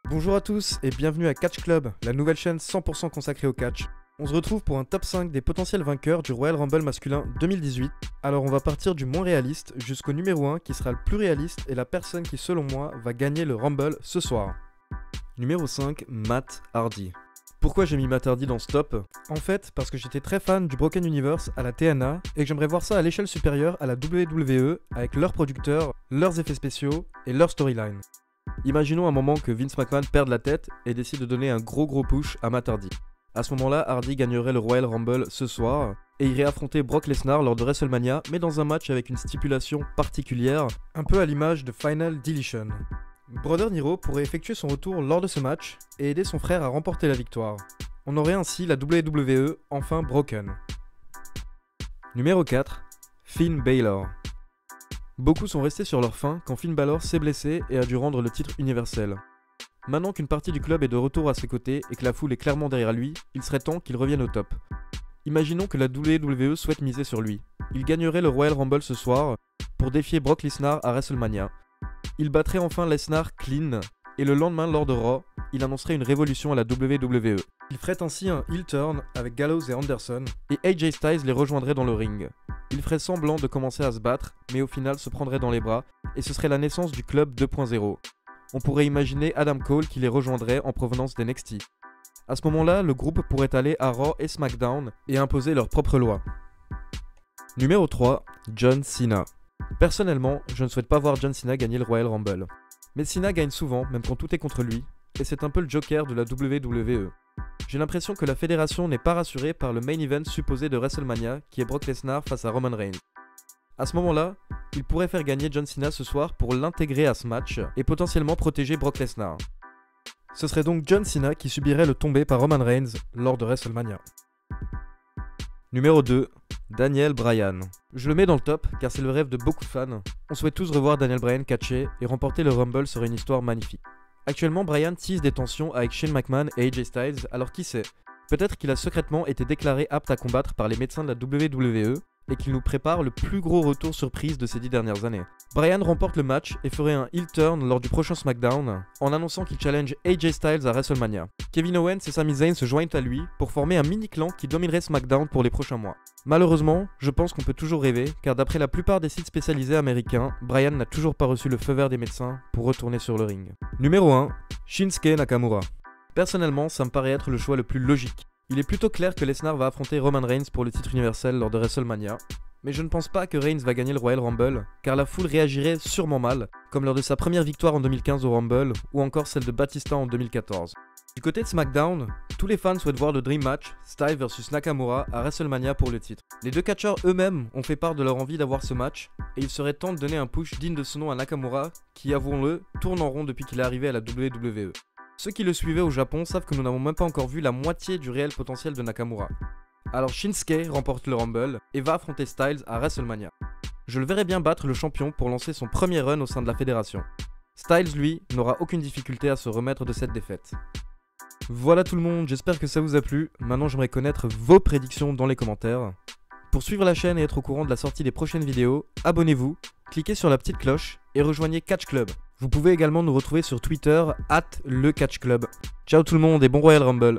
Bonjour à tous et bienvenue à Catch Club, la nouvelle chaîne 100% consacrée au catch. On se retrouve pour un top 5 des potentiels vainqueurs du Royal Rumble masculin 2018. Alors on va partir du moins réaliste jusqu'au numéro 1 qui sera le plus réaliste et la personne qui selon moi va gagner le Rumble ce soir. Numéro 5, Matt Hardy. Pourquoi j'ai mis Matt Hardy dans ce top? En fait, parce que j'étais très fan du Broken Universe à la TNA et que j'aimerais voir ça à l'échelle supérieure à la WWE avec leurs producteurs, leurs effets spéciaux et leur storyline. Imaginons un moment que Vince McMahon perde la tête et décide de donner un gros push à Matt Hardy. À ce moment-là, Hardy gagnerait le Royal Rumble ce soir et irait affronter Brock Lesnar lors de WrestleMania, mais dans un match avec une stipulation particulière, un peu à l'image de Final Deletion. Brother Nero pourrait effectuer son retour lors de ce match et aider son frère à remporter la victoire. On aurait ainsi la WWE enfin broken. Numéro 4, Finn Balor. Beaucoup sont restés sur leur faim quand Finn Balor s'est blessé et a dû rendre le titre universel. Maintenant qu'une partie du club est de retour à ses côtés et que la foule est clairement derrière lui, il serait temps qu'il revienne au top. Imaginons que la WWE souhaite miser sur lui. Il gagnerait le Royal Rumble ce soir pour défier Brock Lesnar à WrestleMania. Il battrait enfin Lesnar clean et le lendemain lors de Raw, il annoncerait une révolution à la WWE. Il ferait ainsi un heel turn avec Gallows et Anderson et AJ Styles les rejoindrait dans le ring. Il ferait semblant de commencer à se battre, mais au final se prendrait dans les bras et ce serait la naissance du club 2.0. On pourrait imaginer Adam Cole qui les rejoindrait en provenance d'NXT. À ce moment-là, le groupe pourrait aller à Raw et SmackDown et imposer leurs propres lois. Numéro 3, John Cena. Personnellement, je ne souhaite pas voir John Cena gagner le Royal Rumble. Mais Cena gagne souvent, même quand tout est contre lui, et c'est un peu le Joker de la WWE. J'ai l'impression que la fédération n'est pas rassurée par le main event supposé de WrestleMania qui est Brock Lesnar face à Roman Reigns. À ce moment-là, il pourrait faire gagner John Cena ce soir pour l'intégrer à ce match et potentiellement protéger Brock Lesnar. Ce serait donc John Cena qui subirait le tombé par Roman Reigns lors de WrestleMania. Numéro 2, Daniel Bryan. Je le mets dans le top car c'est le rêve de beaucoup de fans. On souhaite tous revoir Daniel Bryan catcher et remporter le Rumble serait une histoire magnifique. Actuellement, Bryan tease des tensions avec Shane McMahon et AJ Styles, alors qui sait? Peut-être qu'il a secrètement été déclaré apte à combattre par les médecins de la WWE et qu'il nous prépare le plus gros retour surprise de ces 10 dernières années. Bryan remporte le match et ferait un heel turn lors du prochain SmackDown en annonçant qu'il challenge AJ Styles à WrestleMania. Kevin Owens et Sami Zayn se joignent à lui pour former un mini-clan qui dominerait SmackDown pour les prochains mois. Malheureusement, je pense qu'on peut toujours rêver car d'après la plupart des sites spécialisés américains, Bryan n'a toujours pas reçu le feu vert des médecins pour retourner sur le ring. Numéro 1, Shinsuke Nakamura. Personnellement, ça me paraît être le choix le plus logique. Il est plutôt clair que Lesnar va affronter Roman Reigns pour le titre universel lors de WrestleMania, mais je ne pense pas que Reigns va gagner le Royal Rumble, car la foule réagirait sûrement mal, comme lors de sa première victoire en 2015 au Rumble, ou encore celle de Batista en 2014. Du côté de SmackDown, tous les fans souhaitent voir le Dream Match, Styles vs Nakamura à WrestleMania pour le titre. Les deux catcheurs eux-mêmes ont fait part de leur envie d'avoir ce match, et il serait temps de donner un push digne de son nom à Nakamura, qui, avouons-le, tourne en rond depuis qu'il est arrivé à la WWE. Ceux qui le suivaient au Japon savent que nous n'avons même pas encore vu la moitié du réel potentiel de Nakamura. Alors Shinsuke remporte le Rumble et va affronter Styles à WrestleMania. Je le verrais bien battre le champion pour lancer son premier run au sein de la fédération. Styles, lui, n'aura aucune difficulté à se remettre de cette défaite. Voilà tout le monde, j'espère que ça vous a plu. Maintenant j'aimerais connaître vos prédictions dans les commentaires. Pour suivre la chaîne et être au courant de la sortie des prochaines vidéos, abonnez-vous, cliquez sur la petite cloche et rejoignez Catch Club. Vous pouvez également nous retrouver sur Twitter @lecatchclub. Ciao tout le monde et bon Royal Rumble.